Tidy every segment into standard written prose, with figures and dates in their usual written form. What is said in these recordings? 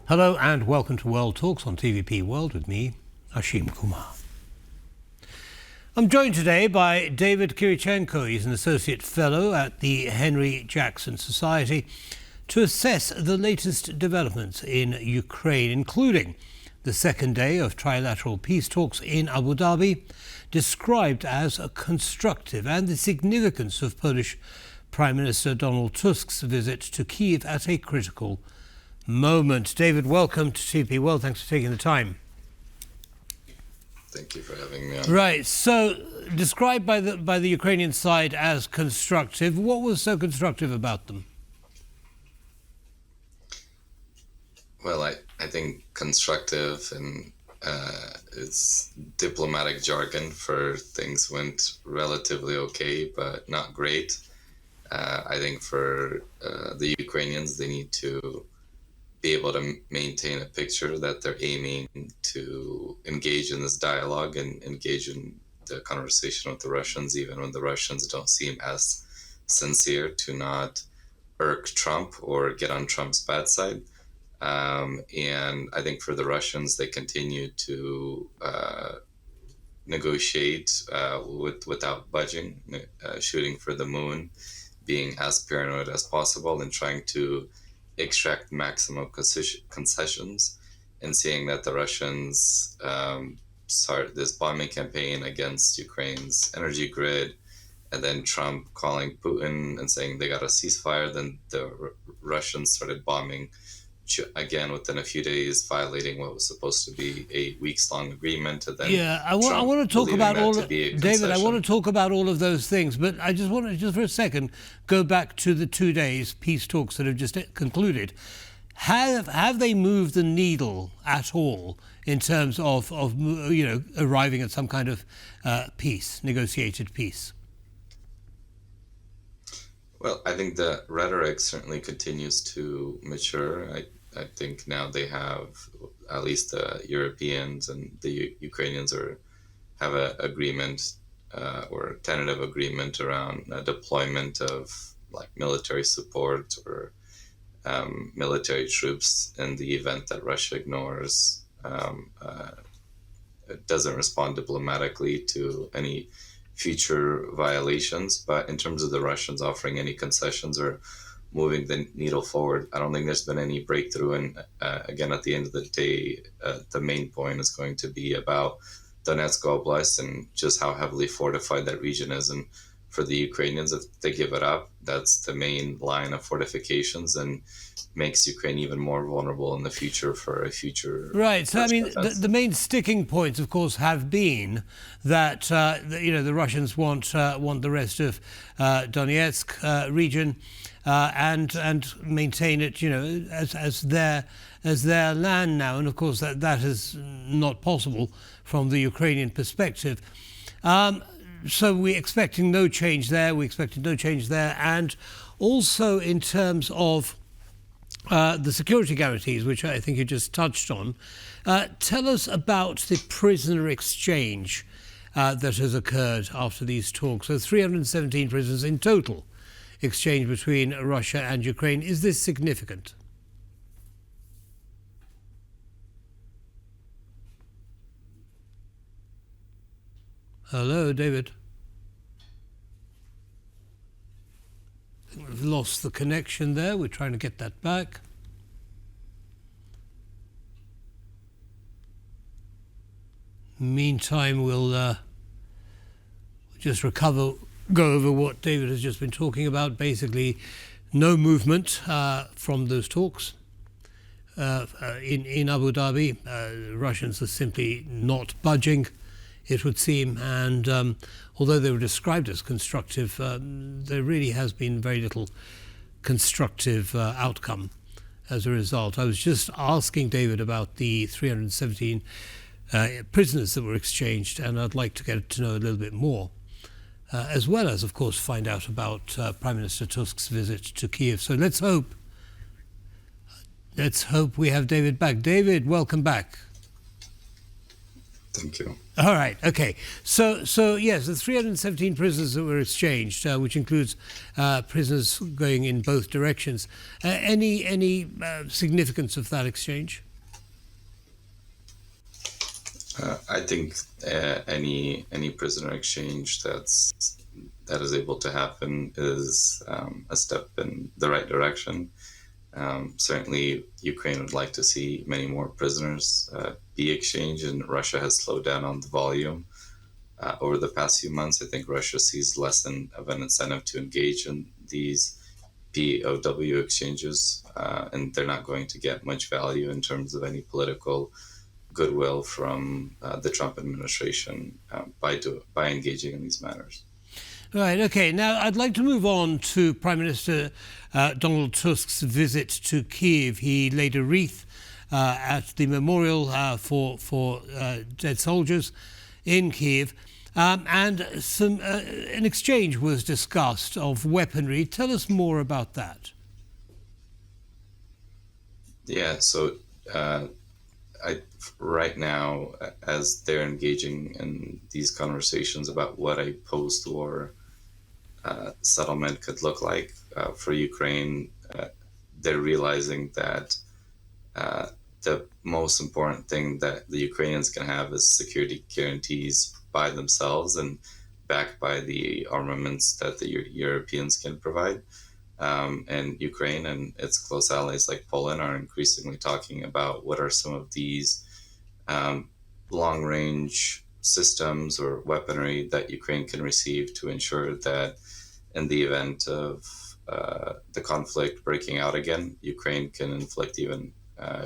Hello and welcome to World Talks on TVP World with me, Ashim Kumar. I'm joined today by David Kirichenko. He's an Associate Fellow at the Henry Jackson Society to assess the latest developments in Ukraine, including the second day of trilateral peace talks in Abu Dhabi, described as constructive, and the significance of Polish Prime Minister Donald Tusk's visit to Kyiv at a critical moment. David, welcome to TVP World. Thanks for taking the time. Thank you for having me on. Right, so described by the Ukrainian side as constructive. What was so constructive about them? Well, I think constructive and is diplomatic jargon for things went relatively okay, but not great. I think for the Ukrainians, they need to be able to maintain a picture that they're aiming to engage in this dialogue and engage in the conversation with the Russians, even when the Russians don't seem as sincere, to not irk Trump or get on Trump's bad side. And I think for the Russians, they continue to negotiate without budging, shooting for the moon, being as paranoid as possible and trying to extract maximum concessions, and seeing that the Russians start this bombing campaign against Ukraine's energy grid, and then Trump calling Putin and saying they got a ceasefire. Then the Russians started bombing again within a few days, violating what was supposed to be a weeks-long agreement. And then I want to talk about all of, David, I want to talk about all of those things, but I just want to, just for a second, go back to the 2 days peace talks that have just concluded. Have they moved the needle at all in terms of arriving at some kind of peace, negotiated peace? Well, I think the rhetoric certainly continues to mature. I think now they have, at least the Europeans and the Ukrainians have an agreement or tentative agreement around deployment of like military support or military troops in the event that Russia ignores, doesn't respond diplomatically to any future violations. But in terms of the Russians offering any concessions or moving the needle forward, I don't think there's been any breakthrough. And again, at the end of the day, the main point is going to be about Donetsk Oblast and just how heavily fortified that region is. And for the Ukrainians, if they give it up, that's the main line of fortifications and makes Ukraine even more vulnerable in the future for a future. Right. So, I mean, the main sticking points, of course, have been that, the Russians want the rest of Donetsk region and maintain it, as their land now. And, of course, that is not possible from the Ukrainian perspective. So we're expecting no change there. And also in terms of the security guarantees, which I think you just touched on, tell us about the prisoner exchange that has occurred after these talks. So 317 prisoners in total exchanged between Russia and Ukraine. Is this significant? Hello, David. I think we've lost the connection there. We're trying to get that back. Meantime, we'll just go over what David has just been talking about. Basically, no movement from those talks in Abu Dhabi. Russians are simply not budging, it would seem, and although they were described as constructive, there really has been very little constructive outcome as a result. I was just asking David about the 317 prisoners that were exchanged, and I'd like to get to know a little bit more, as well as, of course, find out about Prime Minister Tusk's visit to Kyiv. So let's hope we have David back. David, welcome back. Thank you. All right. Okay. So yes, the 317 prisoners that were exchanged, which includes prisoners going in both directions. Any significance of that exchange? I think any prisoner exchange that is able to happen is a step in the right direction. Certainly, Ukraine would like to see many more prisoners be exchanged, and Russia has slowed down on the volume over the past few months. I think Russia sees less of an incentive to engage in these POW exchanges, and they're not going to get much value in terms of any political goodwill from the Trump administration by engaging in these matters. Right, okay. Now, I'd like to move on to Prime Minister Donald Tusk's visit to Kyiv. He laid a wreath at the memorial for dead soldiers in Kyiv, and an exchange was discussed of weaponry. Tell us more about that. Yeah, so right now, as they're engaging in these conversations about what a post-war settlement could look like for Ukraine, they're realizing that the most important thing that the Ukrainians can have is security guarantees by themselves and backed by the armaments that the Europeans can provide. And Ukraine and its close allies like Poland are increasingly talking about what are some of these long-range systems or weaponry that Ukraine can receive to ensure that in the event of the conflict breaking out again, Ukraine can inflict even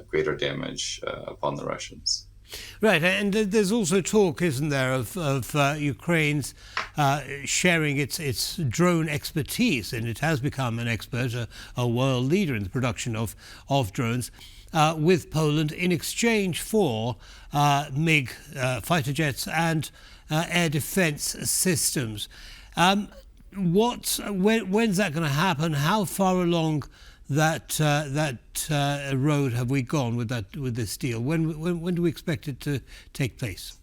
greater damage upon the Russians. Right, and there's also talk, isn't there, of Ukraine's sharing its drone expertise, and it has become an expert, a world leader in the production of drones, with Poland in exchange for MiG fighter jets and air defense systems. When's that going to happen? How far along that road have we gone with this deal? When do we expect it to take place?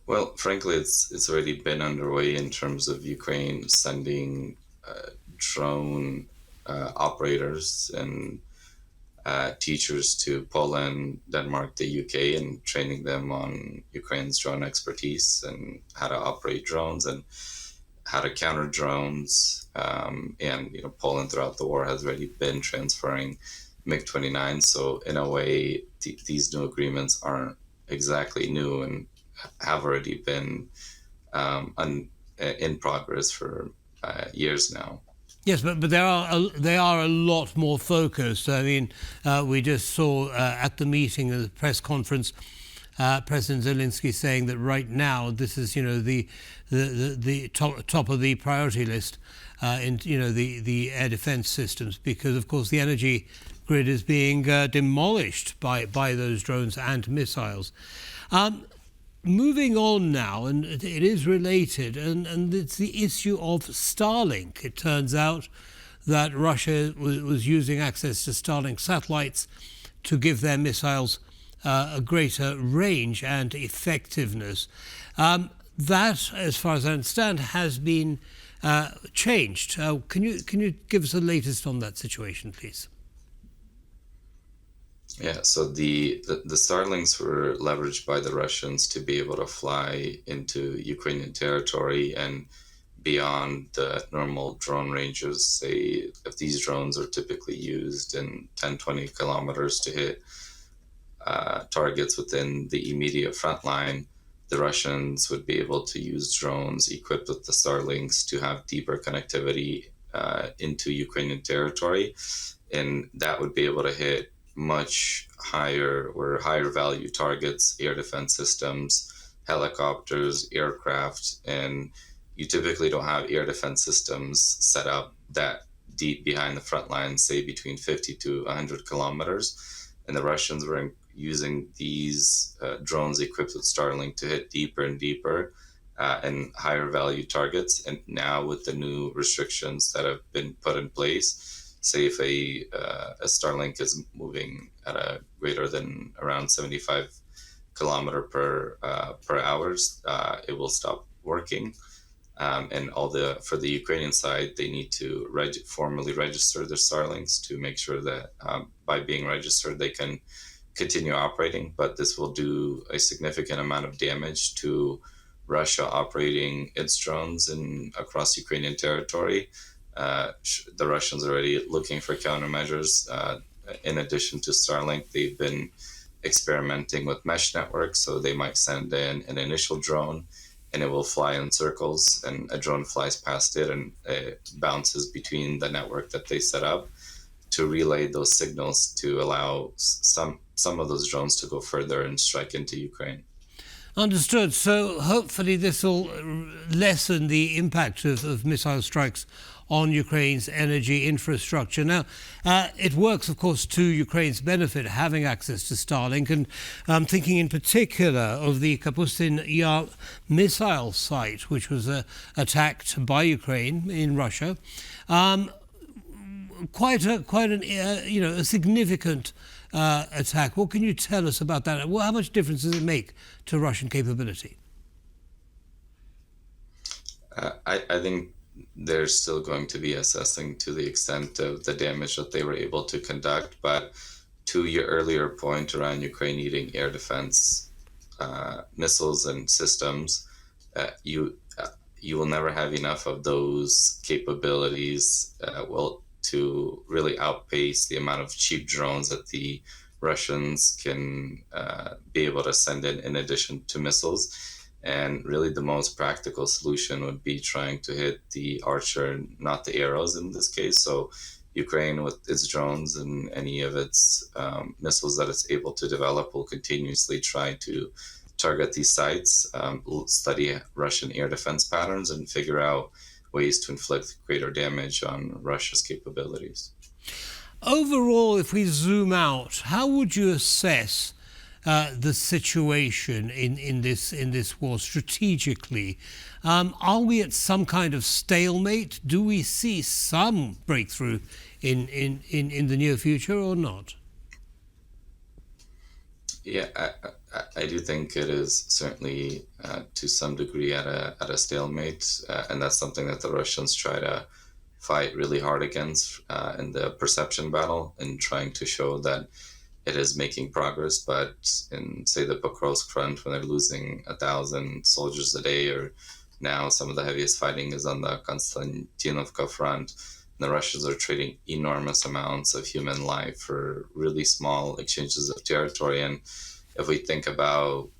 Well, frankly, it's already been underway in terms of Ukraine sending drone operators and teachers to Poland, Denmark, the UK, and training them on Ukraine's drone expertise and how to operate drones and how to counter drones. And Poland throughout the war has already been transferring MiG-29. So in a way, these new agreements aren't exactly new and have already been in progress for years now. Yes, but they are a lot more focused. I mean, we just saw at the meeting, the press conference, President Zelenskyy saying that right now this is the top of the priority list in the air defense systems, because of course the energy grid is being demolished by those drones and missiles. Moving on now, and it is related, and it's the issue of Starlink. It turns out that Russia was using access to Starlink satellites to give their missiles a greater range and effectiveness. That, as far as I understand, has been changed. Can you give us the latest on that situation, please? Yeah, so the Starlinks were leveraged by the Russians to be able to fly into Ukrainian territory and beyond the normal drone ranges. Say, if these drones are typically used in 10-20 kilometers to hit targets within the immediate front line, the Russians would be able to use drones equipped with the Starlinks to have deeper connectivity into Ukrainian territory, and that would be able to hit much higher value targets, air defense systems, helicopters, aircraft, and you typically don't have air defense systems set up that deep behind the front line, say between 50 to 100 kilometers. And the Russians were using these drones equipped with Starlink to hit deeper and deeper and higher value targets. And now with the new restrictions that have been put in place, say if a Starlink is moving at a greater than around 75 kilometer per hours, it will stop working. And for the Ukrainian side, they need to formally register their Starlinks to make sure that by being registered, they can continue operating. But this will do a significant amount of damage to Russia operating its drones across Ukrainian territory. The Russians are already looking for countermeasures. In addition to Starlink, they've been experimenting with mesh networks, so they might send in an initial drone and it will fly in circles, and a drone flies past it and it bounces between the network that they set up to relay those signals to allow some of those drones to go further and strike into Ukraine. Understood. So hopefully this will lessen the impact of missile strikes on Ukraine's energy infrastructure. Now, it works, of course, to Ukraine's benefit, having access to Starlink. And I'm thinking in particular of the Kapustin Yar missile site, which was attacked by Ukraine in Russia. Quite a significant attack. What can you tell us about that? How much difference does it make to Russian capability? I think they're still going to be assessing to the extent of the damage that they were able to conduct. But to your earlier point around Ukraine needing air defense missiles and systems, you will never have enough of those capabilities to really outpace the amount of cheap drones that the Russians can be able to send in addition to missiles. And really the most practical solution would be trying to hit the Archer, not the arrows in this case. So Ukraine, with its drones and any of its missiles that it's able to develop, will continuously try to target these sites, study Russian air defense patterns, and figure out ways to inflict greater damage on Russia's capabilities. Overall, if we zoom out, how would you assess the situation in this war strategically? Are we at some kind of stalemate? Do we see some breakthrough in the near future or not? Yeah, I do think it is certainly to some degree at a stalemate, and that's something that the Russians try to fight really hard against in the perception battle, and trying to show that it is making progress. But in, say, the Pokrovsk front, when they're losing 1,000 soldiers a day, or now some of the heaviest fighting is on the Konstantinovka front, the Russians are trading enormous amounts of human life for really small exchanges of territory. And if we think about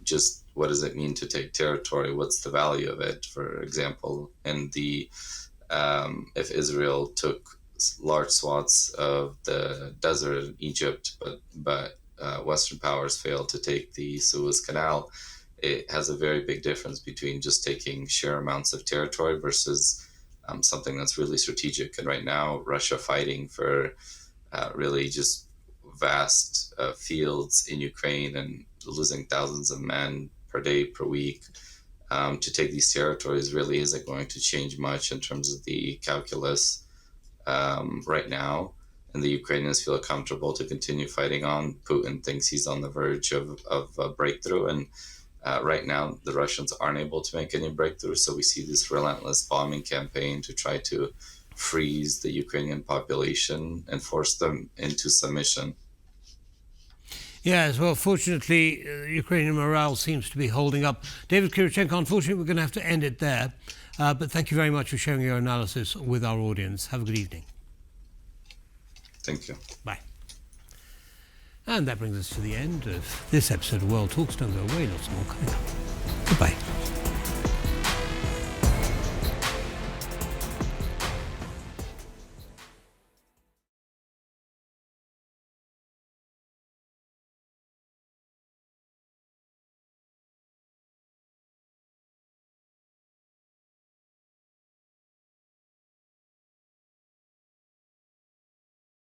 just what does it mean to take territory, what's the value of it? For example, if Israel took large swaths of the desert in Egypt, but Western powers failed to take the Suez Canal, it has a very big difference between just taking sheer amounts of territory versus something that's really strategic. And right now, Russia fighting for really just vast fields in Ukraine and losing thousands of men per day, per week. To take these territories really isn't going to change much in terms of the calculus right now. And the Ukrainians feel comfortable to continue fighting on. Putin thinks he's on the verge of a breakthrough. And right now, the Russians aren't able to make any breakthrough. So we see this relentless bombing campaign to try to freeze the Ukrainian population and force them into submission. Yes, well, fortunately, Ukrainian morale seems to be holding up. David Kirichenko, unfortunately, we're going to have to end it there. But thank you very much for sharing your analysis with our audience. Have a good evening. Thank you. Bye. And that brings us to the end of this episode of World Talks. Don't go away, lots more coming up. Goodbye.